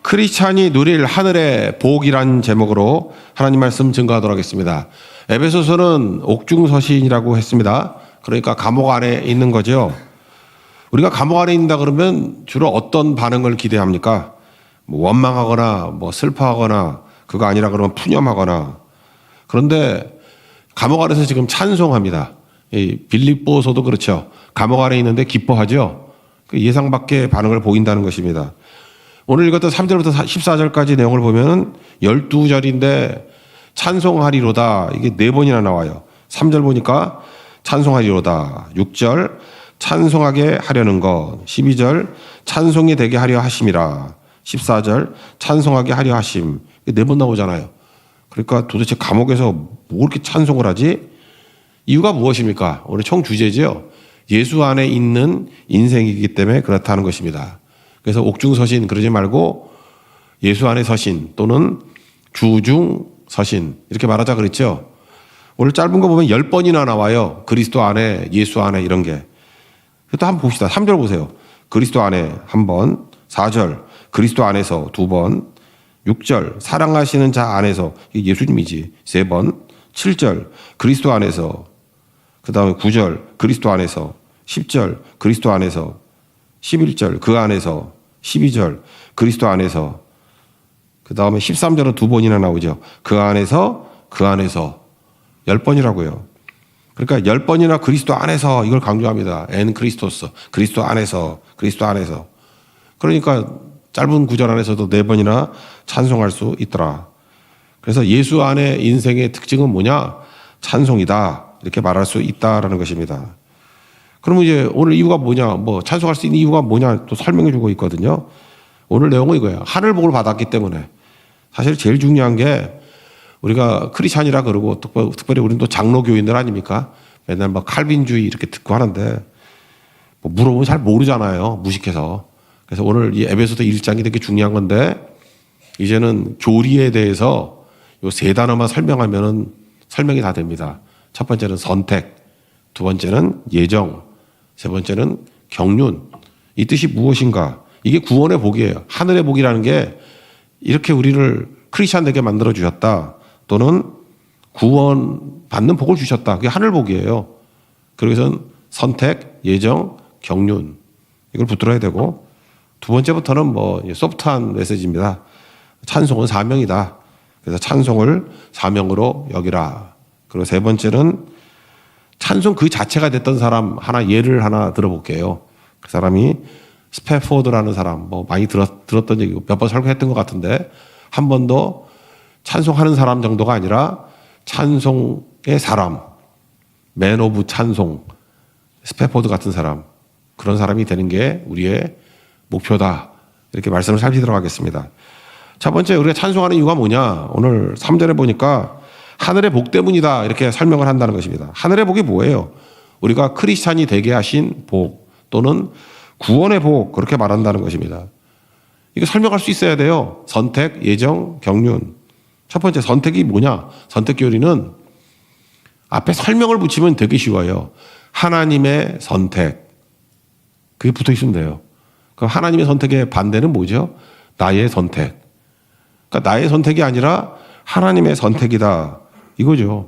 크리스찬이 누릴 하늘의 복이란 제목으로 하나님 말씀 증거하도록 하겠습니다. 에베소서는 옥중서신이라고 했습니다. 그러니까 감옥 안에 있는 거죠. 우리가 감옥 안에 있다 그러면 주로 어떤 반응을 기대합니까? 뭐 원망하거나 뭐 슬퍼하거나 그거 아니라 그러면 푸념하거나. 그런데 감옥 안에서 지금 찬송합니다. 이 빌립보서도 그렇죠. 감옥 안에 있는데 기뻐하죠. 그 예상 밖의 반응을 보인다는 것입니다. 오늘 읽었던 3절부터 14절까지 내용을 보면 12절인데 찬송하리로다. 이게 4번이나 나와요. 3절 보니까 찬송하리로다. 6절 찬송하게 하려는 것. 12절 찬송이 되게 하려 하심이라. 14절 찬송하게 하려 하심. 4번 나오잖아요. 그러니까 도대체 감옥에서 뭐 이렇게 찬송을 하지? 이유가 무엇입니까? 오늘 총 주제죠. 예수 안에 있는 인생이기 때문에 그렇다는 것입니다. 그래서 옥중서신 그러지 말고 예수 안에 서신 또는 주중서신 이렇게 말하자 그랬죠. 오늘 짧은 거 보면 10번이나 나와요. 그리스도 안에, 예수 안에 이런 게. 또 한번 봅시다. 3절 보세요. 그리스도 안에 한 번, 4절 그리스도 안에서 2번, 6절 사랑하시는 자 안에서 이게 예수님이지 3번, 7절 그리스도 안에서, 그 다음에 9절 그리스도 안에서, 10절 그리스도 안에서, 11절 그 안에서, 12절 그리스도 안에서, 그 다음에 13절은 2번이나 나오죠. 그 안에서 10번이라고요. 그러니까 10번이나 그리스도 안에서 이걸 강조합니다. 엔 크리스토스, 그리스도 안에서, 그리스도 안에서. 그러니까 짧은 구절 안에서도 4번이나 찬송할 수 있더라. 그래서 예수 안에 인생의 특징은 뭐냐? 찬송이다. 이렇게 말할 수 있다라는 것입니다. 그러면 이제 오늘 이유가 뭐냐? 뭐 찬송할 수 있는 이유가 뭐냐? 또 설명해 주고 있거든요. 오늘 내용은 이거예요. 하늘 복을 받았기 때문에. 사실 제일 중요한 게 우리가 크리스찬이라 그러고 특별히 우리는 또 장로교인들 아닙니까? 맨날 뭐 칼빈주의 이렇게 듣고 하는데 뭐 물어보면 잘 모르잖아요. 무식해서. 그래서 오늘 이 에베소서 1장이 되게 중요한 건데 이제는 교리에 대해서 요 3단어만 설명하면은 설명이 다 됩니다. 첫 번째는 선택, 두 번째는 예정, 세 번째는 경륜. 이 뜻이 무엇인가? 이게 구원의 복이에요. 하늘의 복이라는 게 이렇게 우리를 크리스찬 되게 만들어 주셨다. 또는 구원 받는 복을 주셨다. 그게 하늘 복이에요. 그래서 선택, 예정, 경륜. 이걸 붙들어야 되고 두 번째부터는 뭐 소프트한 메시지입니다. 찬송은 사명이다. 그래서 찬송을 사명으로 여기라. 그리고 세 번째는 찬송 그 자체가 됐던 사람 예를 하나 들어볼게요. 그 사람이 스패포드라는 사람, 뭐 많이 들었던 얘기고 몇 번 설교했던 것 같은데 한 번도 찬송하는 사람 정도가 아니라 찬송의 사람, 맨 오브 찬송, 스패포드 같은 사람, 그런 사람이 되는 게 우리의 목표다. 이렇게 말씀을 살피도록 하겠습니다. 첫 번째 우리가 찬송하는 이유가 뭐냐? 오늘 3절에 보니까 하늘의 복 때문이다. 이렇게 설명을 한다는 것입니다. 하늘의 복이 뭐예요? 우리가 크리스찬이 되게 하신 복 또는 구원의 복 그렇게 말한다는 것입니다. 이거 설명할 수 있어야 돼요. 선택, 예정, 경륜. 첫 번째 선택이 뭐냐? 선택 교리는 앞에 설명을 붙이면 되게 쉬워요. 하나님의 선택. 그게 붙어 있으면 돼요. 그럼 하나님의 선택의 반대는 뭐죠? 나의 선택. 그러니까 나의 선택이 아니라 하나님의 선택이다. 이거죠.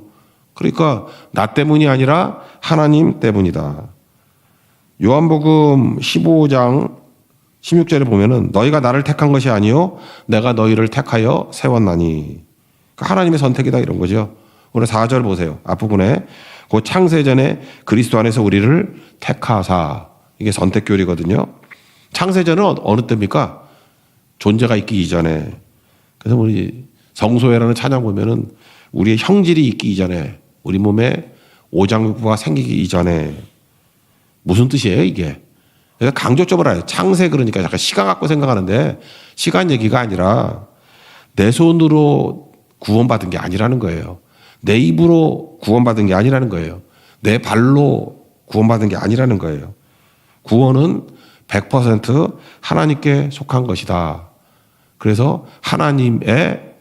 그러니까 나 때문이 아니라 하나님 때문이다. 요한복음 15장 16절에 보면은 너희가 나를 택한 것이 아니요 내가 너희를 택하여 세웠나니. 그러니까 하나님의 선택이다 이런 거죠. 오늘 4절 보세요. 앞부분에 그 창세전에 그리스도 안에서 우리를 택하사. 이게 선택 교리거든요. 창세전은 어느 때입니까? 존재가 있기 이전에. 그래서 우리 성소회라는 찬양 보면은 우리의 형질이 있기 이전에, 우리 몸에 오장육부가 생기기 이전에. 무슨 뜻이에요 이게? 그러니까 강조점을 알아요. 창세 그러니까 약간 시간 갖고 생각하는데 시간 얘기가 아니라 내 손으로 구원받은 게 아니라는 거예요. 내 입으로 구원받은 게 아니라는 거예요. 내 발로 구원받은 게 아니라는 거예요. 구원은 100% 하나님께 속한 것이다. 그래서 하나님의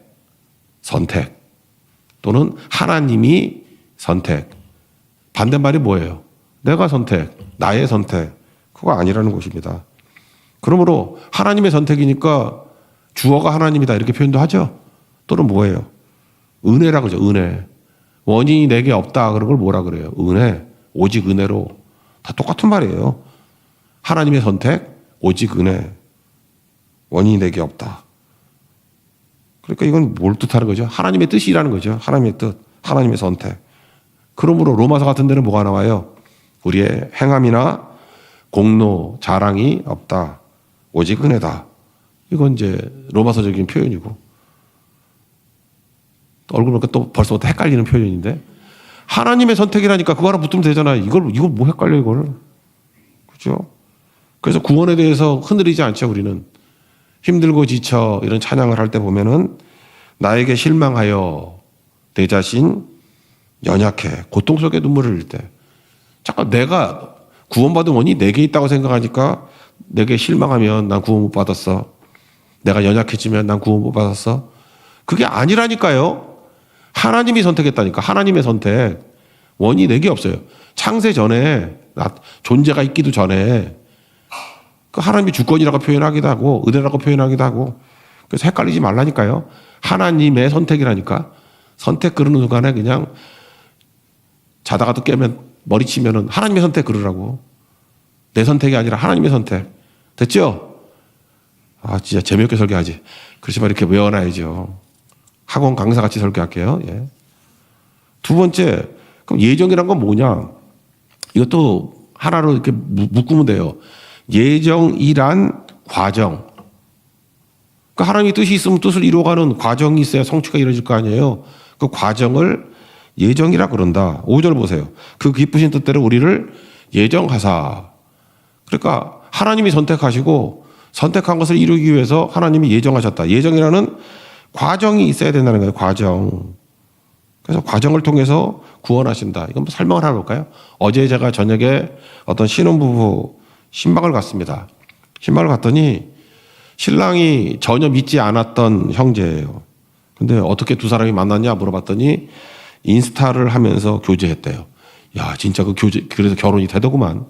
선택 또는 하나님이 선택. 반대말이 뭐예요? 내가 선택, 나의 선택. 그거 아니라는 것입니다. 그러므로 하나님의 선택이니까 주어가 하나님이다 이렇게 표현도 하죠. 또는 뭐예요? 은혜라 그러죠. 은혜. 원인이 내게 없다 그런 걸 뭐라 그래요? 은혜. 오직 은혜로. 다 똑같은 말이에요. 하나님의 선택, 오직 은혜. 원인이 내게 없다. 그러니까 이건 뭘 뜻하는 거죠? 하나님의 뜻이라는 거죠. 하나님의 뜻, 하나님의 선택. 그러므로 로마서 같은 데는 뭐가 나와요? 우리의 행함이나 공로, 자랑이 없다. 오직 은혜다. 이건 이제 로마서적인 표현이고. 얼굴 보니까 또 벌써부터 헷갈리는 표현인데. 하나님의 선택이라니까 그거 하나 붙으면 되잖아. 이걸 뭐 헷갈려, 이걸. 그죠? 그래서 구원에 대해서 흔들리지 않죠, 우리는. 힘들고 지쳐 이런 찬양을 할 때 보면은 나에게 실망하여 내 자신 연약해. 고통 속에 눈물을 흘릴 때. 잠깐 내가 구원받은 원이 내게 있다고 생각하니까 내게 실망하면 난 구원 못 받았어. 내가 연약해지면 난 구원 못 받았어. 그게 아니라니까요. 하나님이 선택했다니까. 하나님의 선택. 원이 내게 없어요. 창세 전에 존재가 있기도 전에 그 하나님이 주권이라고 표현하기도 하고 은혜라고 표현하기도 하고 그래서 헷갈리지 말라니까요. 하나님의 선택이라니까. 선택 그러는 순간에 그냥 자다가 또 깨면 머리 치면은 하나님의 선택 그러라고. 내 선택이 아니라 하나님의 선택. 됐죠? 아 진짜 재미없게 설교하지. 그렇지만 이렇게 외워놔야죠. 학원 강사같이 설교할게요. 예. 두 번째, 그럼 예정이란 건 뭐냐? 이것도 하나로 이렇게 묶으면 돼요. 예정이란 과정. 그러니까 하나님의 뜻이 있으면 뜻을 이루어가는 과정이 있어야 성취가 이루어질 거 아니에요. 그 과정을 예정이라 그런다. 5절 보세요. 그 기쁘신 뜻대로 우리를 예정하사. 그러니까 하나님이 선택하시고 선택한 것을 이루기 위해서 하나님이 예정하셨다. 예정이라는 과정이 있어야 된다는 거예요. 과정. 그래서 과정을 통해서 구원하신다. 이건 설명을 하러 볼까요? 어제 제가 저녁에 어떤 신혼부부 신방을 갔습니다. 신방을 갔더니 신랑이 전혀 믿지 않았던 형제예요. 근데 어떻게 두 사람이 만났냐 물어봤더니 인스타를 하면서 교제했대요. 야, 진짜 그 교제, 그래서 결혼이 되더구만.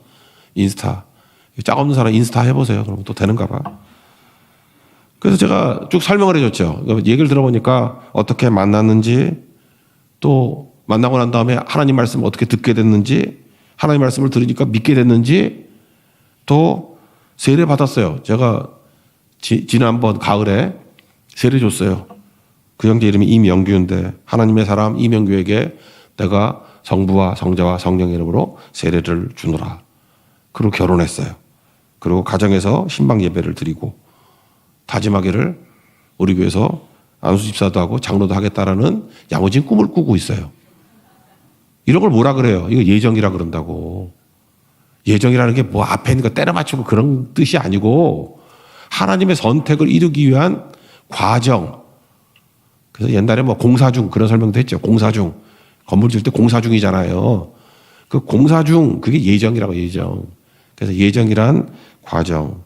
인스타. 짝 없는 사람 인스타 해보세요. 그러면 또 되는가 봐. 그래서 제가 쭉 설명을 해줬죠. 얘기를 들어보니까 어떻게 만났는지 또 만나고 난 다음에 하나님 말씀을 어떻게 듣게 됐는지 하나님 말씀을 들으니까 믿게 됐는지 또 세례 받았어요. 제가 지난번 가을에 세례 줬어요. 그 형제 이름이 임영규인데 하나님의 사람 임영규에게 내가 성부와 성자와 성령의 이름으로 세례를 주노라. 그리고 결혼했어요. 그리고 가정에서 신방 예배를 드리고 다짐하기를 우리 교회에서 안수 집사도 하고 장로도 하겠다라는 야무진 꿈을 꾸고 있어요. 이런 걸 뭐라 그래요? 이거 예정이라 그런다고. 예정이라는 게 뭐 앞에 있는 거 때려 맞추고 그런 뜻이 아니고 하나님의 선택을 이루기 위한 과정. 그래서 옛날에 뭐 공사 중 그런 설명도 했죠. 공사 중. 건물 지을 때 공사 중이잖아요. 그 공사 중 그게 예정이라고 예정. 그래서 예정이란 과정.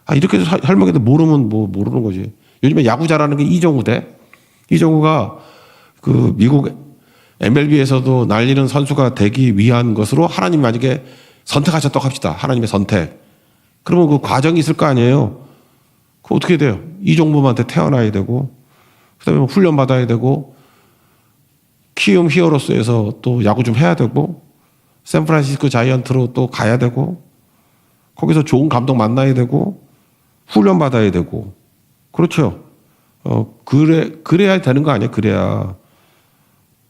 아, 이렇게 설명해도 모르면 뭐 모르는 거지. 요즘에 야구 잘하는 게 이정우 대. 이정우가 그 미국 MLB에서도 날리는 선수가 되기 위한 것으로 하나님 만약에 선택하셨다고 합시다. 하나님의 선택. 그러면 그 과정이 있을 거 아니에요. 그 어떻게 돼요? 이정범한테 태어나야 되고, 그 다음에 훈련 받아야 되고, 키움 히어로스에서 또 야구 좀 해야 되고, 샌프란시스코 자이언트로 또 가야 되고, 거기서 좋은 감독 만나야 되고, 훈련 받아야 되고, 그렇죠. 그래야 되는 거 아니에요? 그래야.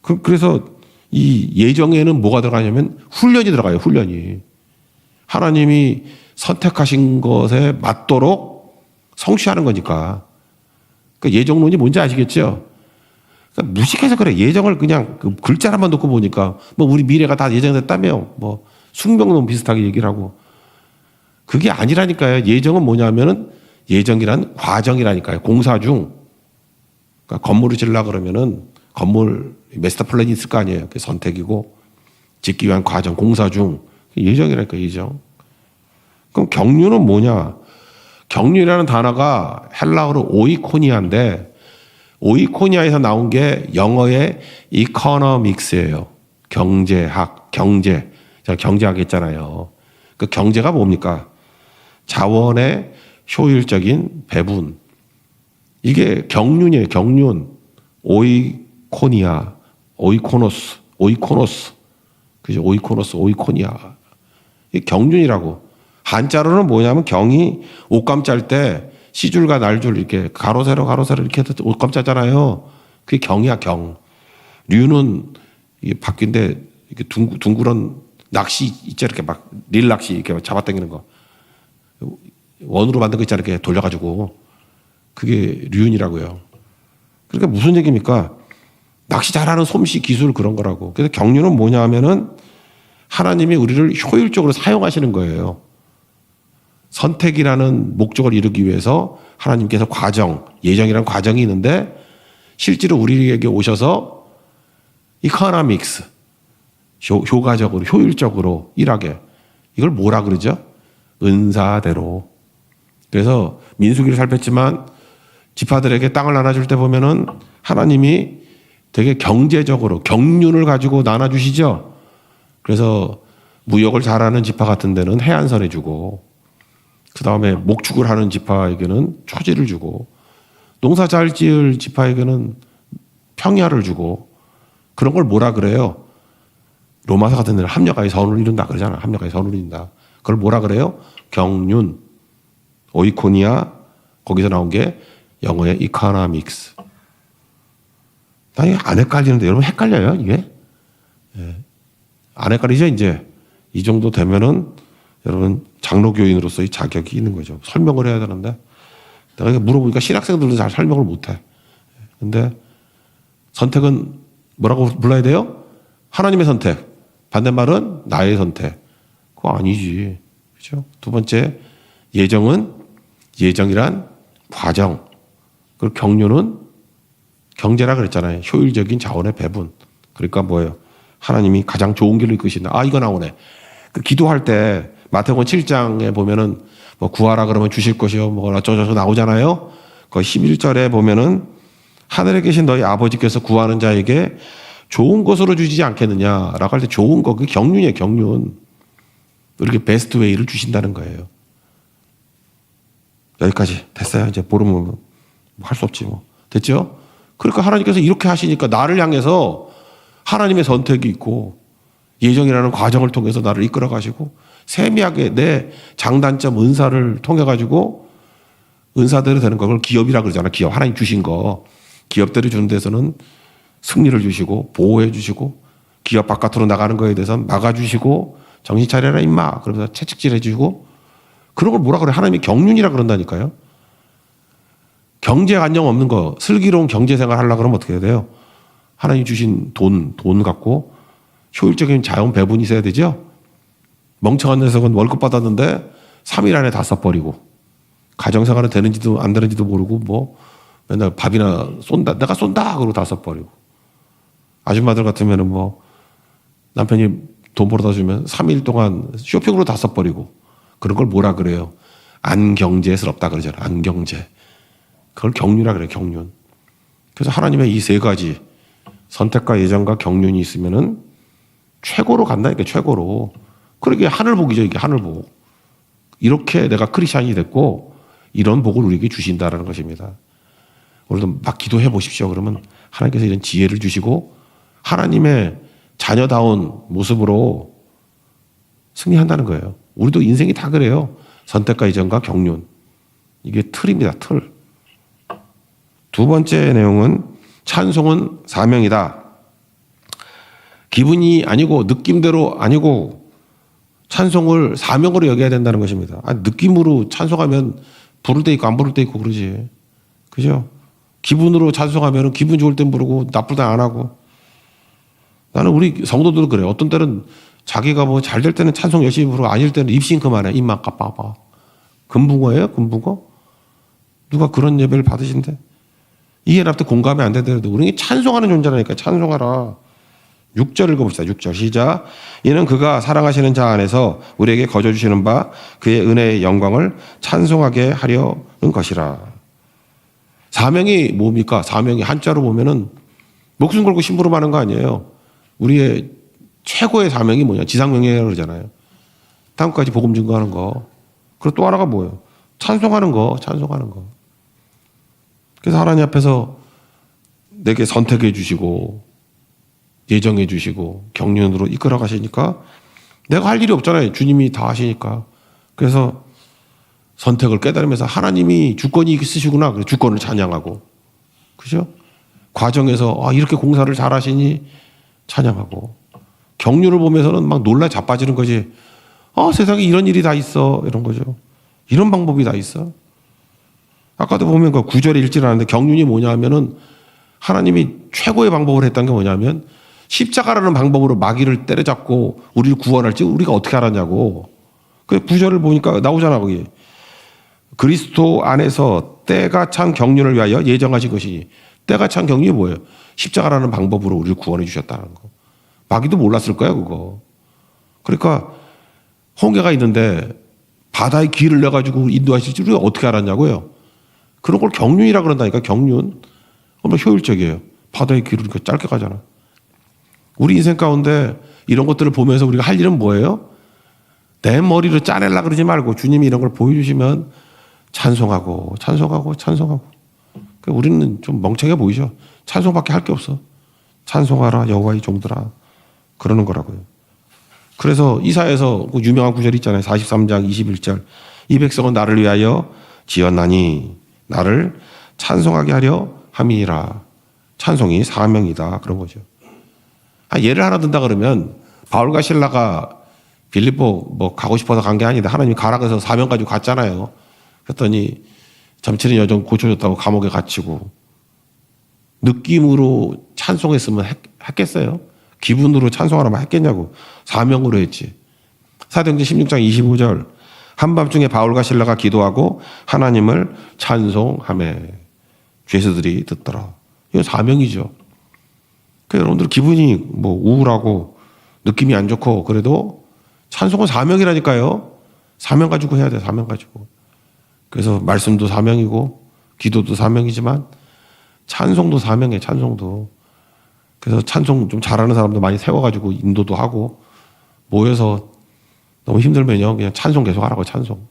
그래서 이 예정에는 뭐가 들어가냐면 훈련이 들어가요. 훈련이. 하나님이 선택하신 것에 맞도록 성취하는 거니까. 그 예정론이 뭔지 아시겠죠? 그러니까 무식해서 그래. 예정을 그냥 그 글자만 놓고 보니까 뭐 우리 미래가 다 예정됐다며 뭐 숙명론 비슷하게 얘기를 하고. 그게 아니라니까요. 예정은 뭐냐면은 예정이란 과정이라니까요. 공사 중. 그러니까 건물을 지으려고 그러면은 건물 마스터 플랜이 있을 거 아니에요. 그게 선택이고 짓기 위한 과정, 공사 중. 예정이라니까 예정. 그럼 경륜은 뭐냐? 경륜이라는 단어가 헬라어로 오이코니아인데 오이코니아에서 나온 게 영어의 economics예요. 경제학, 경제. 제가 경제학 했잖아요. 그 경제가 뭡니까? 자원의 효율적인 배분. 이게 경륜이에요. 경륜. 오이코니아, 오이코노스. 그죠? 오이코니아. 이게 경륜이라고. 한자로는 뭐냐면 경이 옷감 짤 때 시줄과 날줄 이렇게 가로세로 이렇게 해서 옷감 짜잖아요. 그게 경이야, 경. 류는 이게 바뀐데 이렇게 둥그런 낚시 있죠. 이렇게 막 릴 낚시 이렇게 잡아당기는 거. 원으로 만든 거 있잖아요. 이렇게 돌려가지고. 그게 류윤이라고요. 그러니까 무슨 얘기입니까? 낚시 잘하는 솜씨 기술 그런 거라고. 그래서 경륜은 뭐냐 하면은 하나님이 우리를 효율적으로 사용하시는 거예요. 선택이라는 목적을 이루기 위해서 하나님께서 예정이라는 과정이 있는데 실제로 우리에게 오셔서 이코노믹스, 효과적으로, 효율적으로 일하게. 이걸 뭐라 그러죠? 은사대로. 그래서 민수기를 살폈지만 지파들에게 땅을 나눠줄 때 보면은 하나님이 되게 경제적으로 경륜을 가지고 나눠주시죠. 그래서 무역을 잘하는 지파 같은 데는 해안선에 주고, 그 다음에 목축을 하는 지파에게는 초지를 주고, 농사 잘 지을 지파에게는 평야를 주고, 그런 걸 뭐라 그래요? 로마서 같은 데는 합력하여 선을 이룬다 그러잖아. 합력하여 선을 이룬다. 그걸 뭐라 그래요? 경륜, 오이코니아, 거기서 나온 게 영어의 이코노믹스. 나 이게 안 헷갈리는데 여러분 헷갈려요 이게? 예. 안 헷갈리죠 이제? 이 정도 되면은 여러분 장로교인으로서의 자격이 있는 거죠. 설명을 해야 되는데 내가 이거 물어보니까 신학생들도 잘 설명을 못해. 근데 선택은 뭐라고 불러야 돼요? 하나님의 선택. 반대말은 나의 선택. 그거 아니지. 그렇죠? 두 번째, 예정은 예정이란 과정. 그리고 경륜은 경제라 그랬잖아요. 효율적인 자원의 배분. 그러니까 뭐예요? 하나님이 가장 좋은 길로 이끄신다. 아, 이거 나오네. 그 기도할 때 마태복음 7장에 보면은 뭐 구하라 그러면 주실 것이요. 뭐 어쩌저쩌 나오잖아요. 그 11절에 보면은 하늘에 계신 너희 아버지께서 구하는 자에게 좋은 것으로 주시지 않겠느냐라고 할 때 좋은 거, 그 경륜이에요, 경륜. 이렇게 베스트 웨이를 주신다는 거예요. 여기까지 됐어요. 이제 모르면 할 수 없지 뭐. 됐죠? 그러니까 하나님께서 이렇게 하시니까 나를 향해서 하나님의 선택이 있고 예정이라는 과정을 통해서 나를 이끌어 가시고 세미하게 내 장단점 은사를 통해 가지고 은사대로 되는 거, 그걸 기업이라 그러잖아. 기업. 하나님 주신 거. 기업대로 주는 데서는 승리를 주시고 보호해 주시고 기업 바깥으로 나가는 거에 대해서는 막아주시고 정신 차려라 임마 그러면서 채찍질 해주고 그런 걸 뭐라 그래? 하나님이 경륜이라 그런다니까요. 경제 안정 없는 거, 슬기로운 경제생활 하려고 그러면 어떻게 해야 돼요? 하나님 주신 돈 갖고 효율적인 자원 배분이 있어야 되죠? 멍청한 녀석은 월급 받았는데 3일 안에 다 써버리고 가정생활은 되는지도 안 되는지도 모르고 뭐 맨날 밥이나 쏜다, 내가 쏜다 그러고 다 써버리고 아줌마들 같으면은 뭐 남편이 돈 벌어다 주면 3일 동안 쇼핑으로 다 써버리고 그런 걸 뭐라 그래요? 안경제스럽다 그러잖아요. 안경제. 그걸 경륜이라 그래요. 경륜. 그래서 하나님의 이 세 가지 선택과 예정과 경륜이 있으면은 최고로 간다니까 최고로. 그러게 하늘복이죠. 이게 하늘복. 이렇게 내가 크리스찬이 됐고 이런 복을 우리에게 주신다라는 것입니다. 오늘도 막 기도해 보십시오. 그러면 하나님께서 이런 지혜를 주시고 하나님의 자녀다운 모습으로 승리한다는 거예요. 우리도 인생이 다 그래요. 선택과 이전과 경륜. 이게 틀입니다. 틀. 두 번째 내용은 찬송은 사명이다. 기분이 아니고 느낌대로 아니고 찬송을 사명으로 여겨야 된다는 것입니다. 아니, 느낌으로 찬송하면 부를 때 있고 안 부를 때 있고 그러지. 그죠? 기분으로 찬송하면 기분 좋을 땐 부르고 나쁠 땐 안 하고. 나는 우리 성도들도 그래요. 어떤 때는 자기가 뭐 잘 될 때는 찬송 열심히 부르고 아닐 때는 입싱크만 해. 입만 까빠봐. 금붕어예요? 금붕어? 누가 그런 예배를 받으신대? 이해 납득 공감이 안 되더라도 우리는 찬송하는 존재라니까. 찬송하라. 6절 읽어봅시다. 6절 시작. 이는 그가 사랑하시는 자 안에서 우리에게 거저 주시는 바 그의 은혜의 영광을 찬송하게 하려는 것이라. 사명이 뭡니까? 사명이 한자로 보면은 목숨 걸고 심부름하는 거 아니에요. 우리의 최고의 사명이 뭐냐? 지상명예라고 그러잖아요. 다음까지 복음 증거하는 거. 그리고 또 하나가 뭐예요? 찬송하는 거, 찬송하는 거. 그래서 하나님 앞에서 내게 선택해 주시고 예정해 주시고 경륜으로 이끌어 가시니까 내가 할 일이 없잖아요. 주님이 다 하시니까. 그래서 선택을 깨달으면서 하나님이 주권이 있으시구나. 그래서 주권을 찬양하고. 그죠? 과정에서 이렇게 공사를 잘 하시니 찬양하고. 경륜을 보면서는 막 놀라 자빠지는 거지. 세상에 이런 일이 다 있어. 이런 거죠. 이런 방법이 다 있어. 아까도 보면 그 9절에 읽질 않았는데 경륜이 뭐냐 하면은 하나님이 최고의 방법을 했던 게 뭐냐면 십자가라는 방법으로 마귀를 때려잡고 우리를 구원할지 우리가 어떻게 알았냐고. 그 9절을 보니까 나오잖아, 거기. 그리스도 안에서 때가 찬 경륜을 위하여 예정하신 것이. 때가 찬 경륜이 뭐예요? 십자가라는 방법으로 우리를 구원해 주셨다는 거. 마귀도 몰랐을 거야, 그거. 그러니까 홍해가 있는데 바다에 길을 내가지고 인도하실지 우리가 어떻게 알았냐고요. 그런 걸 경륜이라 그런다니까. 경륜. 얼마나 효율적이에요. 바다의 길을 이렇게 짧게 가잖아. 우리 인생 가운데 이런 것들을 보면서 우리가 할 일은 뭐예요? 내 머리로 짜내려고 그러지 말고 주님이 이런 걸 보여주시면 찬송하고 찬송하고 찬송하고. 그러니까 우리는 좀 멍청해 보이죠. 찬송밖에 할 게 없어. 찬송하라 여호와의 종들아. 그러는 거라고요. 그래서 이사야에서 그 유명한 구절이 있잖아요. 43장 21절. 이 백성은 나를 위하여 지었나니 나를 찬송하게 하려 함이니라. 찬송이 사명이다. 그런 거죠. 예를 하나 든다 그러면 바울과 실라가 빌립보 뭐 가고 싶어서 간 게 아닌데 하나님이 가라 그래서 사명 가지고 갔잖아요. 그랬더니 점치는 여정 고쳐줬다고 감옥에 갇히고 느낌으로 찬송했으면 했겠어요? 기분으로 찬송하라면 했겠냐고. 사명으로 했지. 사도행전 16장 25절. 한밤중에 바울과 실라가 기도하고 하나님을 찬송하매 죄수들이 듣더라. 이건 사명이죠. 그러니까 여러분들 기분이 뭐 우울하고 느낌이 안 좋고 그래도 찬송은 사명이라니까요. 사명 가지고 해야 돼. 사명 가지고. 그래서 말씀도 사명이고 기도도 사명이지만 찬송도 사명이에요. 찬송도. 그래서 찬송 좀 잘하는 사람도 많이 세워가지고 인도도 하고 모여서 너무 힘들면요 그냥 찬송 계속 하라고. 찬송.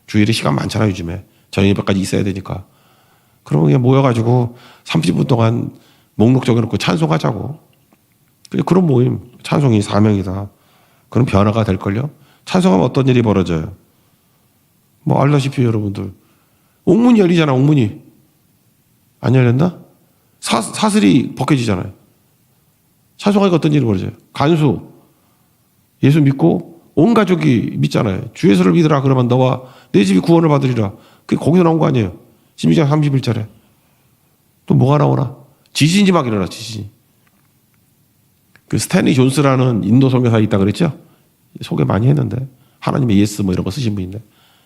주일에 시간 많잖아요. 요즘에 저녁 예배까지 있어야 되니까. 그러면 그냥 모여가지고 30분 동안 목록 적어놓고 찬송하자고. 그런 모임. 찬송이 사명이다. 그런 변화가 될걸요. 찬송하면 어떤 일이 벌어져요? 뭐 알다시피 여러분들 옥문이 열리잖아. 옥문이 안 열렸나? 사슬이 벗겨지잖아요. 찬송하니까 어떤 일이 벌어져요? 간수 예수 믿고 온 가족이 믿잖아요. 주 예수를 믿으라 그러면 너와 내 집이 구원을 받으리라. 그게 거기서 나온 거 아니에요. 12장 31절에 또 뭐가 나오나? 지진이 막 일어나. 지진이. 그 스탠리 존스라는 인도 선교사가 있다 그랬죠? 소개 많이 했는데 하나님의 예스 뭐 이런 거 쓰신 분인데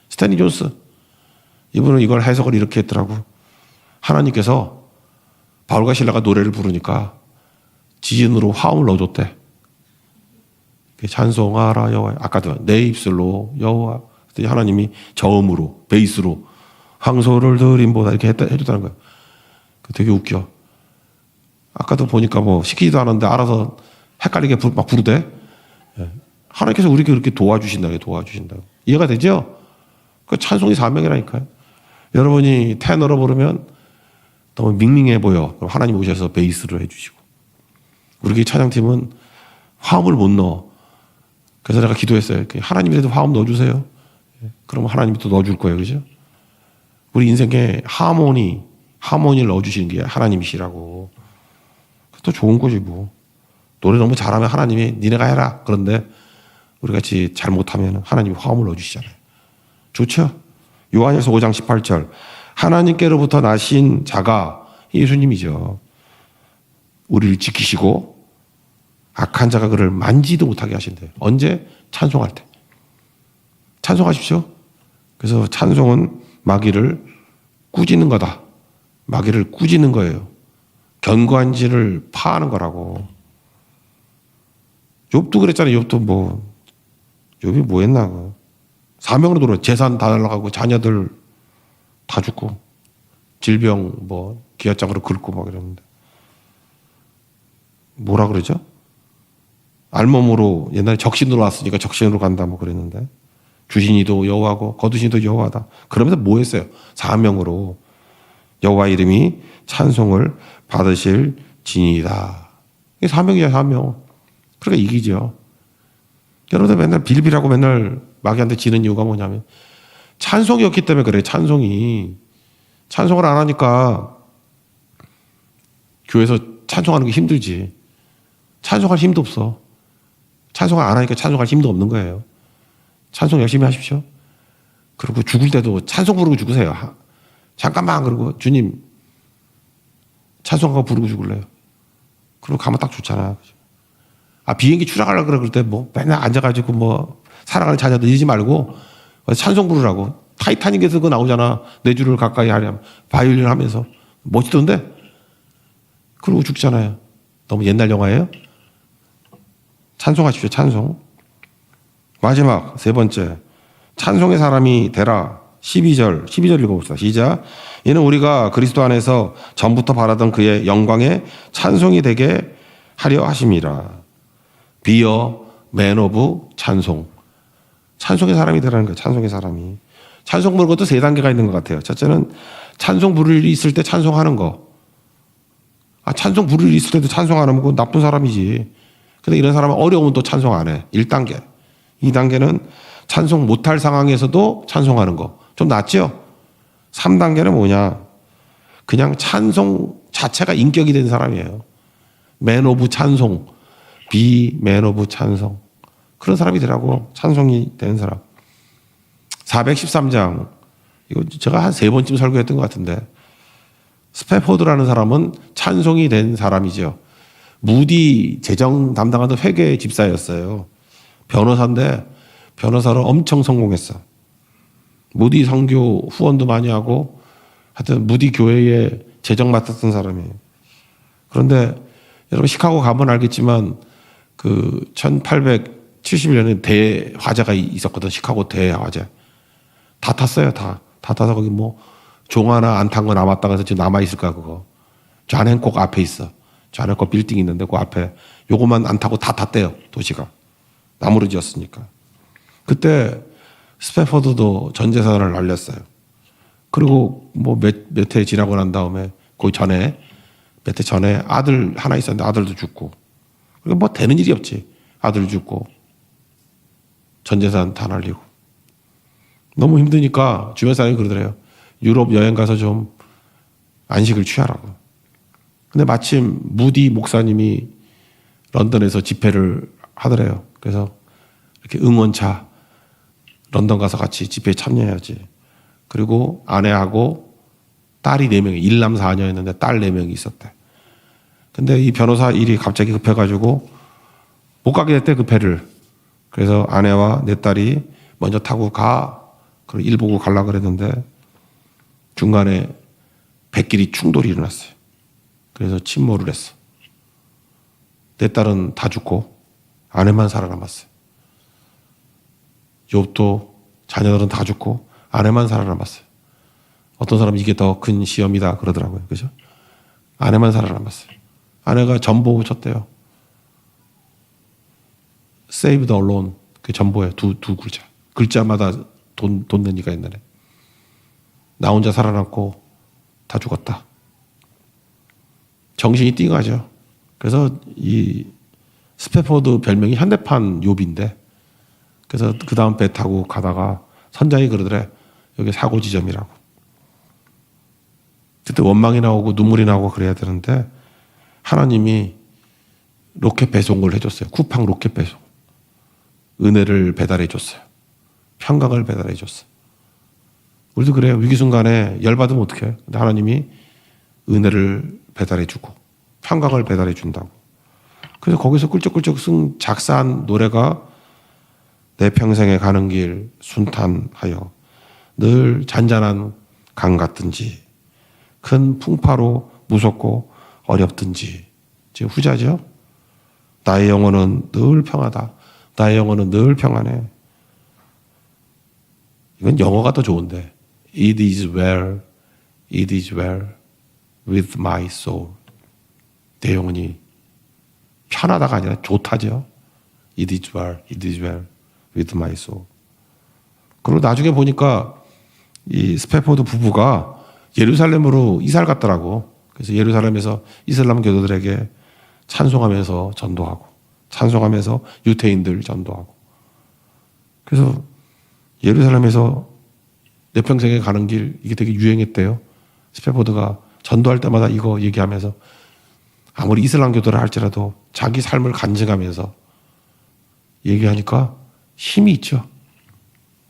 스탠리 존스 이분은 이걸 해석을 이렇게 했더라고. 하나님께서 바울과 실라가 노래를 부르니까 지진으로 화음을 넣어줬대. 찬송하라 여호와. 아까도 내 입술로 여호와. 하나님이 저음으로 베이스로 황소를 드림보다 이렇게 해줬다는 거예요. 되게 웃겨. 아까도 보니까 뭐 시키지도 않았는데 알아서 헷갈리게 막 부르대. 하나님께서 우리에게 그렇게 도와주신다고. 이해가 되죠? 그 찬송이 사명이라니까요. 여러분이 테너로 부르면 너무 밍밍해 보여. 그럼 하나님 오셔서 베이스로 해주시고. 우리 찬양팀은 화음을 못 넣어. 그래서 내가 기도했어요. 하나님이라도 화음 넣어주세요. 그럼 하나님이 또 넣어줄 거예요. 그죠? 우리 인생에 하모니를 넣어주시는 게 하나님이시라고. 또 좋은 거지 뭐. 노래 너무 잘하면 하나님이 니네가 해라. 그런데 우리 같이 잘못하면 하나님이 화음을 넣어주시잖아요. 좋죠? 요한일서 5장 18절. 하나님께로부터 나신 자가 예수님이죠. 우리를 지키시고 악한 자가 그를 만지도 못하게 하신대요. 언제? 찬송할 때. 찬송하십시오. 그래서 찬송은 마귀를 꾸짖는 거다. 마귀를 꾸짖는 거예요. 견고한 진을 파하는 거라고. 욥도 그랬잖아요. 욥이 뭐 했나. 사명으로 돌아. 재산 다 날라가고 자녀들 다 죽고 질병 뭐 기아장으로 긁고 막 이랬는데 뭐라 그러죠? 알몸으로 옛날에 적신으로 왔으니까 적신으로 간다 뭐 그랬는데 주신이도 여호와고 거두신이도 여호와다. 그러면서 뭐 했어요? 사명으로 여호와 이름이 찬송을 받으실지니이다. 이게 사명이야, 사명. 그러니까 이기죠. 여러분들 맨날 빌빌하고 맨날 마귀한테 지는 이유가 뭐냐면 찬송이 없기 때문에 그래. 찬송이. 찬송을 안 하니까 교회에서 찬송하는 게 힘들지. 찬송할 힘도 없어. 찬송을 안 하니까 찬송할 힘도 없는 거예요. 찬송 열심히 하십시오. 그리고 죽을 때도 찬송 부르고 죽으세요. 잠깐만. 그러고 주님 찬송하고 부르고 죽을래요. 그리고 가면 딱 좋잖아. 비행기 추락하려고 그럴 때 뭐 맨날 앉아가지고 뭐 사랑하는 자녀들 잊지 말고 찬송 부르라고. 타이타닉에서 그거 나오잖아. 내 주를 가까이 하렴. 바이올린 하면서. 멋지던데? 그러고 죽잖아요. 너무 옛날 영화예요? 찬송하십시오. 찬송. 마지막 세 번째. 찬송의 사람이 되라. 12절 읽어봅시다. 시작. 이는 우리가 그리스도 안에서 전부터 바라던 그의 영광의 찬송이 되게 하려 하심이라. 비어 맨 오브 찬송. 찬송의 사람이 되라는 거예요. 찬송의 사람이. 찬송 부르는 것도 세 단계가 있는 것 같아요. 첫째는 찬송 부를 일이 있을 때 찬송하는 거. 찬송 부를 일이 있을 때도 찬송 안 하면 나쁜 사람이지. 근데 이런 사람은 어려우면 또 찬송 안 해. 1단계. 2단계는 찬송 못할 상황에서도 찬송하는 거. 좀 낫죠? 3단계는 뭐냐? 그냥 찬송 자체가 인격이 된 사람이에요. 맨 오브 찬송. 비맨 오브 찬송. 그런 사람이 되라고. 찬송이 되는 사람. 413장. 이거 제가 한 3번쯤 설교했던 것 같은데. 스패포드라는 사람은 찬송이 된 사람이죠. 무디 재정 담당하던 회계 집사였어요. 변호사인데 변호사로 엄청 성공했어. 무디 선교 후원도 많이 하고 하여튼 무디 교회에 재정 맡았던 사람이에요. 그런데 여러분 시카고 가면 알겠지만 그 1871년에 대화재가 있었거든. 시카고 대화재. 다 탔어요. 다 타서 거기 뭐 종 하나 안 탄 거 남았다고 해서 지금 남아있을까 그거. 존 행콕 앞에 있어. 존 행콕 빌딩 있는데 그 앞에 요거만 안 타고 다 탔대요. 도시가. 나무로 지었으니까. 그때 스패포드도 전 재산을 날렸어요. 그리고 뭐 몇 해 지나고 난 다음에 그 전에 몇 해 전에 아들 하나 있었는데 아들도 죽고. 그러니까 뭐 되는 일이 없지. 아들 죽고 전 재산 다 날리고. 너무 힘드니까 주변 사람이 그러더래요. 유럽 여행 가서 좀 안식을 취하라고. 근데 마침 무디 목사님이 런던에서 집회를 하더래요. 그래서 이렇게 응원차 런던 가서 같이 집회에 참여해야지. 그리고 아내하고 딸이 4명이 1남 4녀였는데 딸 4명이 있었대. 근데 이 변호사 일이 갑자기 급해가지고 못 가게 됐대 그 배를. 그래서 아내와 내 딸이 먼저 타고 가. 그리고 일 보고 가려고 그랬는데 중간에 배끼리 충돌이 일어났어요. 그래서 침몰을 했어. 내 딸은 다 죽고 아내만 살아남았어요. 욥도 자녀들은 다 죽고 아내만 살아남았어요. 어떤 사람은 이게 더 큰 시험이다 그러더라고요. 그죠? 아내만 살아남았어요. 아내가 전보 쳤대요. Save the alone. 그 전보에 두 글자. 글자마다 돈 내니까 옛날에. 나 혼자 살아남고 다 죽었다. 정신이 띵하죠. 그래서 이 스패포드 별명이 현대판 욥인데 그래서 그 다음 배 타고 가다가 선장이 그러더래. 여기 사고 지점이라고. 그때 원망이 나오고 눈물이 나오고 그래야 되는데 하나님이 로켓 배송을 해줬어요. 쿠팡 로켓 배송. 은혜를 배달해 줬어요. 평강을 배달해 줬어요. 우리도 그래요. 위기 순간에 열받으면 어떡해. 근데 하나님이 은혜를 배달해 주고 평강을 배달해 준다고. 그래서 거기서 꿀쩍꿀쩍 작사한 노래가 내 평생에 가는 길 순탄하여 늘 잔잔한 강 같든지 큰 풍파로 무섭고 어렵든지. 지금 후자죠. 나의 영혼은 늘 평하다. 나의 영혼은 늘 평안해. 이건 영어가 더 좋은데. It is well with my soul. 내 영혼이 편하다가 아니라 좋다죠. It is well with my soul. 그리고 나중에 보니까 이 스패포드 부부가 예루살렘으로 이사를 갔더라고. 그래서 예루살렘에서 이슬람 교도들에게 찬송하면서 전도하고, 찬송하면서 유태인들 전도하고. 그래서 예루살렘에서 내 평생에 가는 길, 이게 되게 유행했대요. 스패포드가 전도할 때마다 이거 얘기하면서 아무리 이슬람 교도를 할지라도 자기 삶을 간증하면서 얘기하니까 힘이 있죠.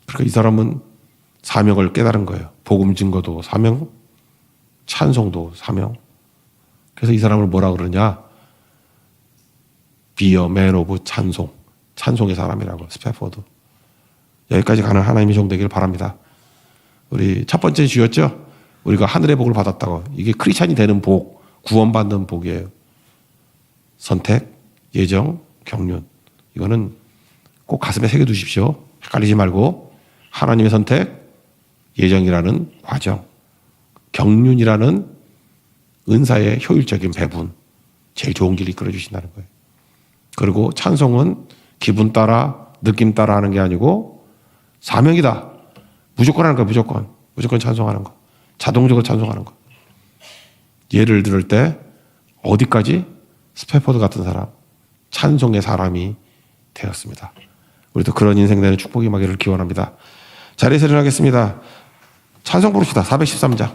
그러니까 이 사람은 사명을 깨달은 거예요. 복음 증거도 사명, 찬송도 사명. 그래서 이 사람을 뭐라 그러냐? Be a man of 찬송. 찬송의 사람이라고, 스패포드. 여기까지 가는 하나님의 종 되기를 바랍니다. 우리 첫 번째 주였죠? 우리가 하늘의 복을 받았다고. 이게 크리스찬이 되는 복, 구원받는 복이에요. 선택, 예정, 경륜. 이거는 꼭 가슴에 새겨두십시오. 헷갈리지 말고. 하나님의 선택, 예정이라는 과정, 경륜이라는 은사의 효율적인 배분, 제일 좋은 길을 이끌어 주신다는 거예요. 그리고 찬송은 기분 따라, 느낌 따라 하는 게 아니고 사명이다. 무조건 하는 거야, 무조건. 무조건 찬송하는 거. 자동적으로 찬송하는 거. 예를 들을 때 어디까지? 스패포드 같은 사람, 찬송의 사람이 되었습니다. 우리도 그런 인생 되는 축복이 임하기를 기원합니다. 자리에서 일어나겠습니다. 찬송 부릅시다. 413장.